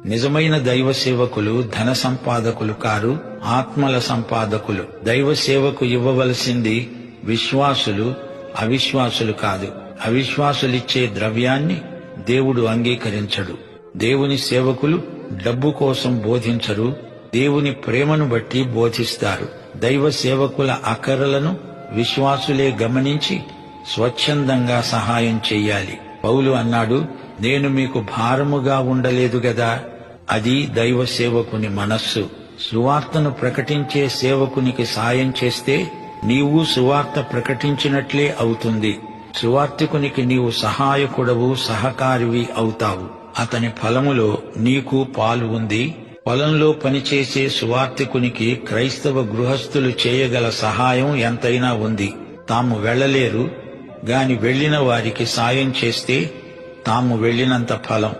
నిజమైన దైవ సేవకులు ధన సంపాదకులు కారు, ఆత్మల సంపాదకులు. దైవ సేవకు ఇవ్వవలసింది విశ్వాసులు, అవిశ్వాసులు కాదు. అవిశ్వాసులిచ్చే ద్రవ్యాన్ని దేవుడు అంగీకరించడు. దేవుని సేవకులు డబ్బు కోసం బోధించరు, దేవుని ప్రేమను బట్టి బోధిస్తారు. దైవ సేవకుల అక్కరలను విశ్వాసులే గమనించి స్వచ్ఛందంగా సహాయం చెయ్యాలి. పౌలు అన్నాడు, నేను మీకు భారముగా ఉండలేదు గదా. అది దైవ సేవకుని మనస్సు. సువార్తను ప్రకటించే సేవకునికి సాయం చేస్తే నీవు సువార్త ప్రకటించినట్లే అవుతుంది. సువార్తికునికి నీవు సహాయకుడవు, సహకారివి అవుతావు. అతని ఫలములో నీకు పాలు ఉంది. పొలంలో పనిచేసే సువార్తికునికి క్రైస్తవ గృహస్థులు చేయగల సహాయం ఎంతైనా ఉంది. తాము వెళ్లలేరు గాని వెళ్లిన వారికి సాయం చేస్తే తాము వెళ్లినంత ఫలం.